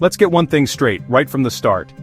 Let's get one thing straight, right from the start.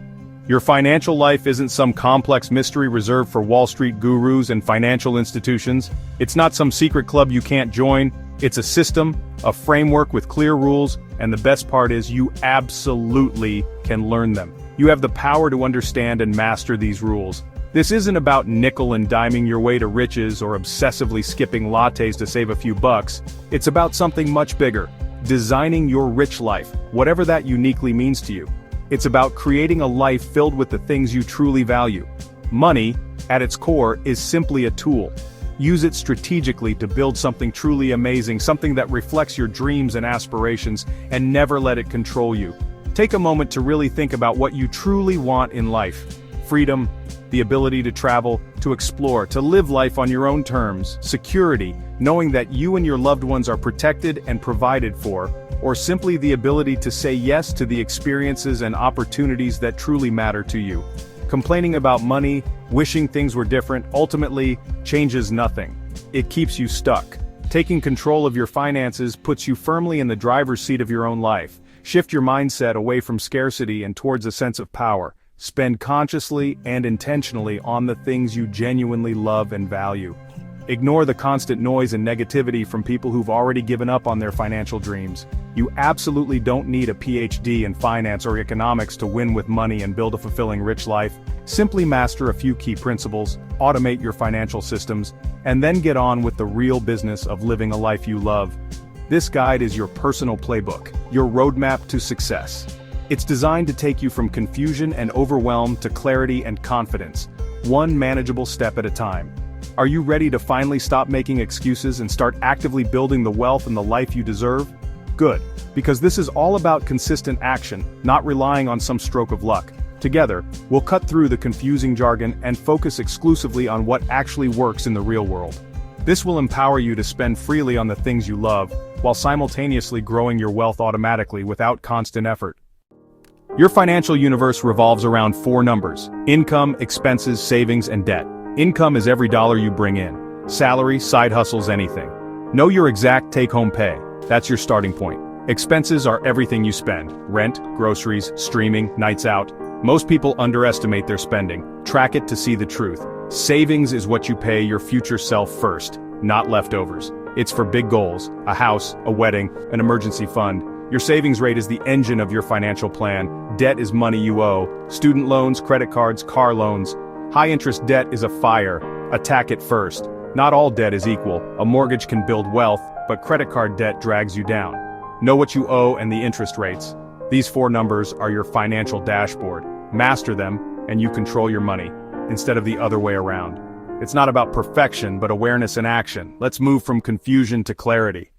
Your financial life isn't some complex mystery reserved for Wall Street gurus and financial institutions. It's not some secret club you can't join. It's a system, a framework with clear rules, and the best part is you absolutely can learn them. You have the power to understand and master these rules. This isn't about nickel and diming your way to riches or obsessively skipping lattes to save a few bucks. It's about something much bigger. Designing your rich life, whatever that uniquely means to you. It's about creating a life filled with the things you truly value. Money, at its core, is simply a tool. Use it strategically to build something truly amazing, something that reflects your dreams and aspirations, and never let it control you. Take a moment to really think about what you truly want in life. Freedom, the ability to travel, to explore, to live life on your own terms, security, knowing that you and your loved ones are protected and provided for, or simply the ability to say yes to the experiences and opportunities that truly matter to you. Complaining about money, wishing things were different, ultimately changes nothing. It keeps you stuck. Taking control of your finances puts you firmly in the driver's seat of your own life. Shift your mindset away from scarcity and towards a sense of power. Spend consciously and intentionally on the things you genuinely love and value. Ignore the constant noise and negativity from people who've already given up on their financial dreams. You absolutely don't need a PhD in finance or economics to win with money and build a fulfilling rich life. Simply master a few key principles, automate your financial systems, and then get on with the real business of living a life you love. This guide is your personal playbook, your roadmap to success. It's designed to take you from confusion and overwhelm to clarity and confidence, one manageable step at a time. Are you ready to finally stop making excuses and start actively building the wealth and the life you deserve? Good, because this is all about consistent action, not relying on some stroke of luck. Together, we'll cut through the confusing jargon and focus exclusively on what actually works in the real world. This will empower you to spend freely on the things you love, while simultaneously growing your wealth automatically without constant effort. Your financial universe revolves around four numbers: income, expenses, savings, and debt. Income is every dollar you bring in. Salary, side hustles, anything. Know your exact take-home pay. That's your starting point. Expenses are everything you spend. Rent, groceries, streaming, nights out. Most people underestimate their spending. Track it to see the truth. Savings is what you pay your future self first, not leftovers. It's for big goals, a house, a wedding, an emergency fund. Your savings rate is the engine of your financial plan. Debt is money you owe. Student loans, credit cards, car loans. High-interest debt is a fire. Attack it first. Not all debt is equal. A mortgage can build wealth, but credit card debt drags you down. Know what you owe and the interest rates. These four numbers are your financial dashboard. Master them, and you control your money, instead of the other way around. It's not about perfection, but awareness and action. Let's move from confusion to clarity.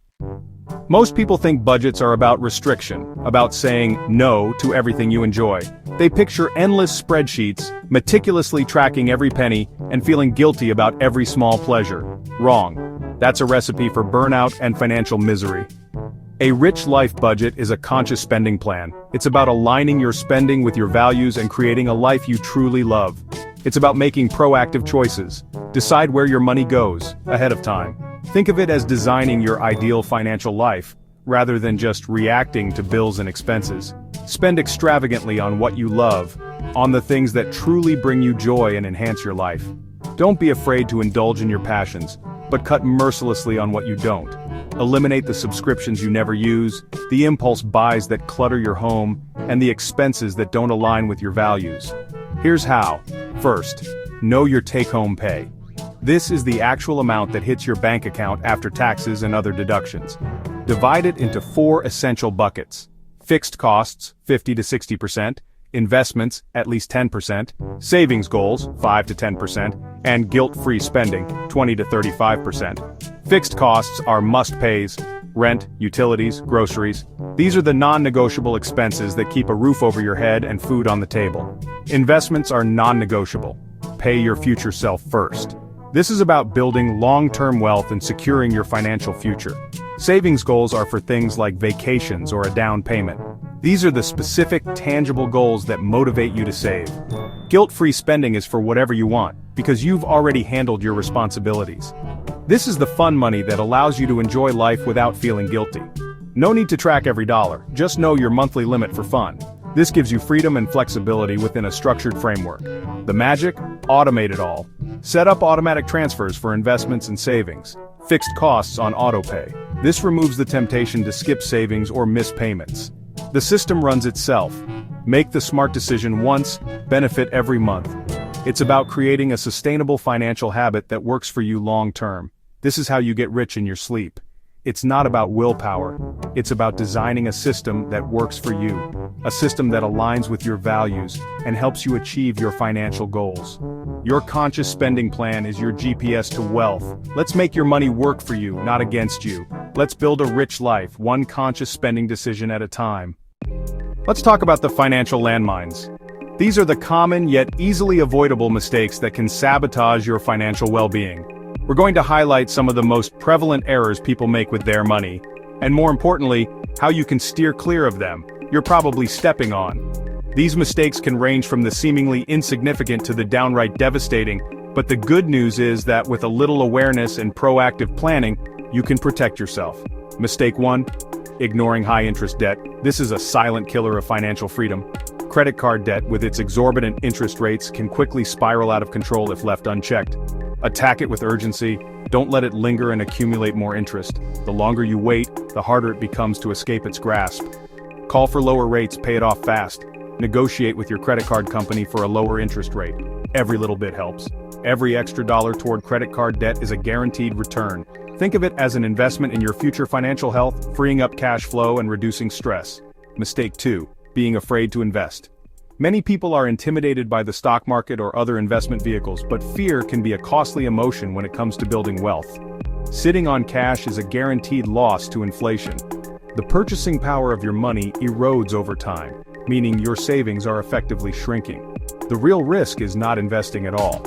Most people think budgets are about restriction, about saying no to everything you enjoy. They picture endless spreadsheets, meticulously tracking every penny, and feeling guilty about every small pleasure. Wrong. That's a recipe for burnout and financial misery. A rich life budget is a conscious spending plan. It's about aligning your spending with your values and creating a life you truly love. It's about making proactive choices. Decide where your money goes, ahead of time. Think of it as designing your ideal financial life, rather than just reacting to bills and expenses. Spend extravagantly on what you love, on the things that truly bring you joy and enhance your life. Don't be afraid to indulge in your passions, but cut mercilessly on what you don't. Eliminate the subscriptions you never use, the impulse buys that clutter your home, and the expenses that don't align with your values. Here's how. First, know your take-home pay. This is the actual amount that hits your bank account after taxes and other deductions. Divide it into four essential buckets. Fixed costs, 50 to 60%, investments, at least 10%, savings goals, 5 to 10%, and guilt-free spending, 20 to 35%. Fixed costs are must-pays: rent, utilities, groceries. These are the non-negotiable expenses that keep a roof over your head and food on the table. Investments are non-negotiable. Pay your future self first. This is about building long-term wealth and securing your financial future. Savings goals are for things like vacations or a down payment. These are the specific, tangible goals that motivate you to save. Guilt-free spending is for whatever you want, because you've already handled your responsibilities. This is the fun money that allows you to enjoy life without feeling guilty. No need to track every dollar, just know your monthly limit for fun. This gives you freedom and flexibility within a structured framework. The magic? Automate it all. Set up automatic transfers for investments and savings. Fixed costs on autopay. This removes the temptation to skip savings or miss payments. The system runs itself. Make the smart decision once, benefit every month. It's about creating a sustainable financial habit that works for you long term. This is how you get rich in your sleep. It's not about willpower. It's about designing a system that works for you. A system that aligns with your values and helps you achieve your financial goals. Your conscious spending plan is your GPS to wealth. Let's make your money work for you, not against you. Let's build a rich life, one conscious spending decision at a time. Let's talk about the financial landmines. These are the common yet easily avoidable mistakes that can sabotage your financial well-being. We're going to highlight some of the most prevalent errors people make with their money, and more importantly, how you can steer clear of them. You're probably stepping on. These mistakes can range from the seemingly insignificant to the downright devastating, but the good news is that with a little awareness and proactive planning, you can protect yourself. Mistake 1. Ignoring high-interest debt. This is a silent killer of financial freedom. Credit card debt, with its exorbitant interest rates, can quickly spiral out of control if left unchecked. Attack it with urgency. Don't let it linger and accumulate more interest. The longer you wait, the harder it becomes to escape its grasp. Call for lower rates, pay it off fast. Negotiate with your credit card company for a lower interest rate. Every little bit helps. Every extra dollar toward credit card debt is a guaranteed return. Think of it as an investment in your future financial health, freeing up cash flow and reducing stress. Mistake 2. Being afraid to invest. Many people are intimidated by the stock market or other investment vehicles, but fear can be a costly emotion when it comes to building wealth. Sitting on cash is a guaranteed loss to inflation. The purchasing power of your money erodes over time, meaning your savings are effectively shrinking. The real risk is not investing at all.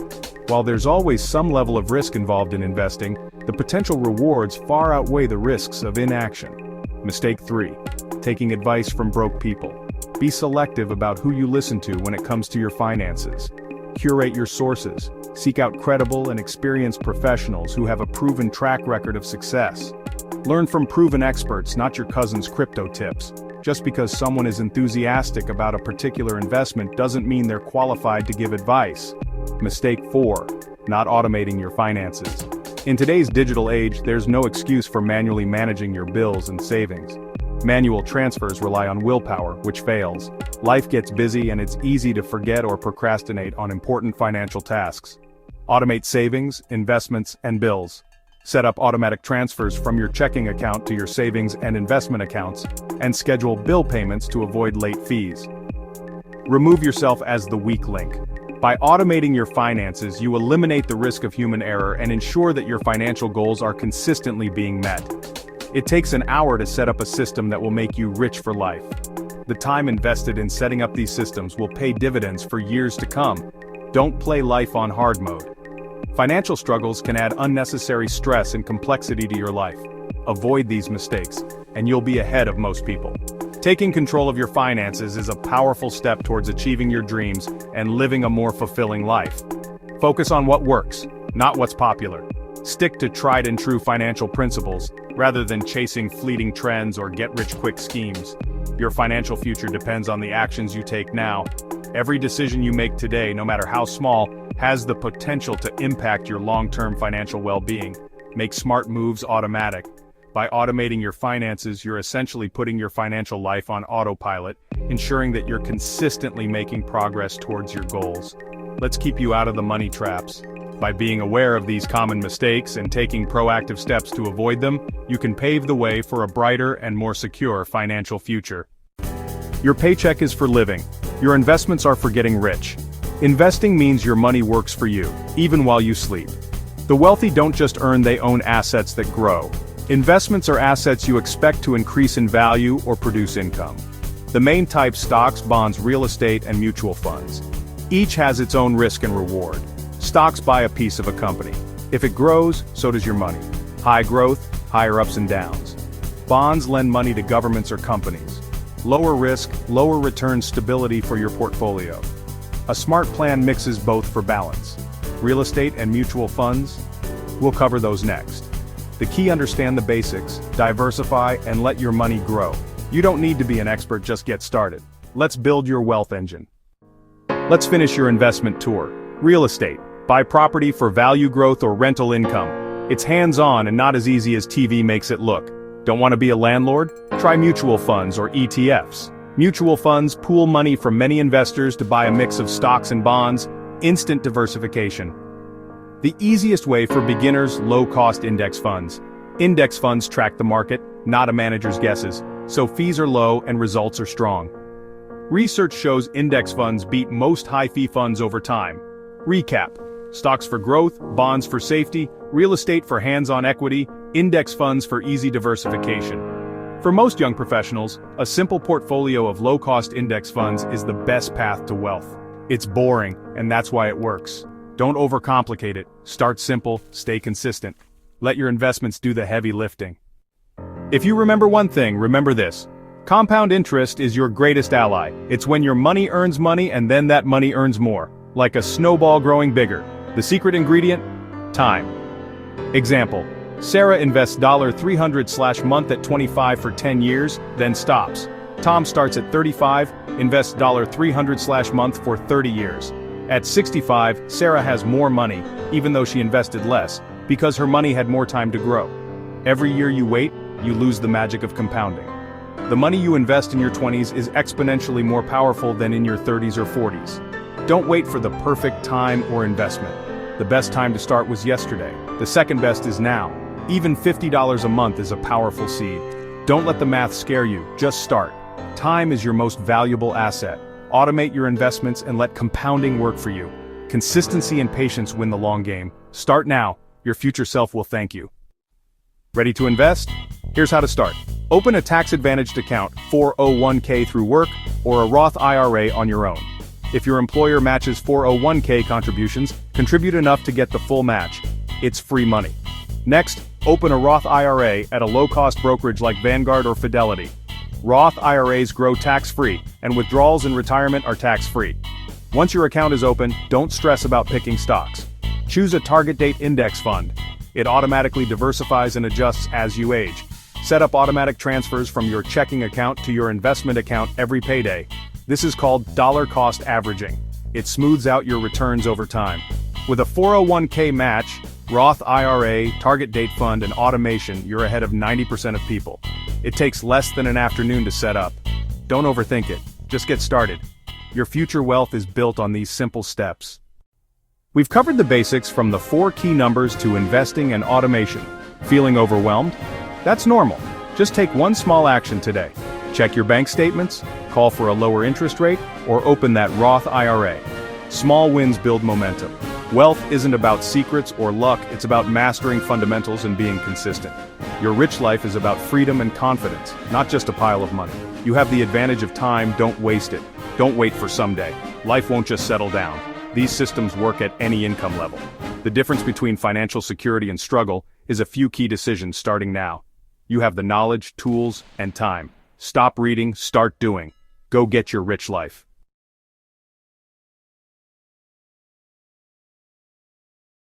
While there's always some level of risk involved in investing, the potential rewards far outweigh the risks of inaction. Mistake 3. Taking advice from broke people. Be selective about who you listen to when it comes to your finances. Curate your sources. Seek out credible and experienced professionals who have a proven track record of success. Learn from proven experts, not your cousin's crypto tips. Just because someone is enthusiastic about a particular investment doesn't mean they're qualified to give advice. Mistake 4. Not automating your finances. In today's digital age, there's no excuse for manually managing your bills and savings. Manual transfers rely on willpower, which fails. Life gets busy and it's easy to forget or procrastinate on important financial tasks. Automate savings, investments, and bills. Set up automatic transfers from your checking account to your savings and investment accounts, and schedule bill payments to avoid late fees. Remove yourself as the weak link. By automating your finances, you eliminate the risk of human error and ensure that your financial goals are consistently being met. It takes an hour to set up a system that will make you rich for life. The time invested in setting up these systems will pay dividends for years to come. Don't play life on hard mode. Financial struggles can add unnecessary stress and complexity to your life. Avoid these mistakes, and you'll be ahead of most people. Taking control of your finances is a powerful step towards achieving your dreams and living a more fulfilling life. Focus on what works, not what's popular. Stick to tried and true financial principles, rather than chasing fleeting trends or get-rich-quick schemes. Your financial future depends on the actions you take now. Every decision you make today, no matter how small, has the potential to impact your long-term financial well-being. Make smart moves automatic. By automating your finances, you're essentially putting your financial life on autopilot, ensuring that you're consistently making progress towards your goals. Let's keep you out of the money traps. By being aware of these common mistakes and taking proactive steps to avoid them, you can pave the way for a brighter and more secure financial future. Your paycheck is for living. Your investments are for getting rich. Investing means your money works for you, even while you sleep. The wealthy don't just earn, they own assets that grow. Investments are assets you expect to increase in value or produce income. The main types: stocks, bonds, real estate, and mutual funds. Each has its own risk and reward. Stocks buy a piece of a company. If it grows, so does your money. High growth, higher ups and downs. Bonds lend money to governments or companies. Lower risk, lower return stability for your portfolio. A smart plan mixes both for balance. Real estate and mutual funds? We'll cover those next. The key: understand the basics, diversify, and let your money grow. You don't need to be an expert, just get started. Let's build your wealth engine. Let's finish your investment tour. Real estate. Buy property for value growth or rental income. It's hands-on and not as easy as TV makes it look. Don't want to be a landlord? Try mutual funds or ETFs. Mutual funds pool money from many investors to buy a mix of stocks and bonds, instant diversification. The easiest way for beginners, low-cost index funds. Index funds track the market, not a manager's guesses, so fees are low and results are strong. Research shows index funds beat most high-fee funds over time. Recap: stocks for growth, bonds for safety, real estate for hands-on equity, index funds for easy diversification. For most young professionals, a simple portfolio of low-cost index funds is the best path to wealth. It's boring, and that's why it works. Don't overcomplicate it. Start simple, stay consistent. Let your investments do the heavy lifting. If you remember one thing, remember this. Compound interest is your greatest ally. It's when your money earns money and then that money earns more. Like a snowball growing bigger. The secret ingredient? Time. Example. Sarah invests $300/month at 25 for 10 years, then stops. Tom starts at 35, invests $300/month for 30 years. At 65, Sarah has more money, even though she invested less, because her money had more time to grow. Every year you wait, you lose the magic of compounding. The money you invest in your 20s is exponentially more powerful than in your 30s or 40s. Don't wait for the perfect time or investment. The best time to start was yesterday. The second best is now. Even $50 a month is a powerful seed. Don't let the math scare you, just start. Time is your most valuable asset. Automate your investments and let compounding work for you. Consistency and patience win the long game. Start now, your future self will thank you. Ready to invest? Here's how to start. Open a tax-advantaged account, 401k through work, or a Roth IRA on your own. If your employer matches 401k contributions, contribute enough to get the full match. It's free money. Next, open a Roth IRA at a low-cost brokerage like Vanguard or Fidelity. Roth IRAs grow tax-free, and withdrawals in retirement are tax-free. Once your account is open, don't stress about picking stocks. Choose a target date index fund. It automatically diversifies and adjusts as you age. Set up automatic transfers from your checking account to your investment account every payday. This is called dollar cost averaging. It smooths out your returns over time. With a 401k match, Roth IRA, target date fund, and automation, you're ahead of 90% of people. It takes less than an afternoon to set up. Don't overthink it. Just get started. Your future wealth is built on these simple steps. We've covered the basics from the 4 key numbers to investing and automation. Feeling overwhelmed? That's normal. Just take one small action today. Check your bank statements, call for a lower interest rate, or open that Roth IRA. Small wins build momentum. Wealth isn't about secrets or luck, it's about mastering fundamentals and being consistent. Your rich life is about freedom and confidence, not just a pile of money. You have the advantage of time, don't waste it. Don't wait for someday. Life won't just settle down. These systems work at any income level. The difference between financial security and struggle is a few key decisions starting now. You have the knowledge, tools, and time. Stop reading, start doing. Go get your rich life.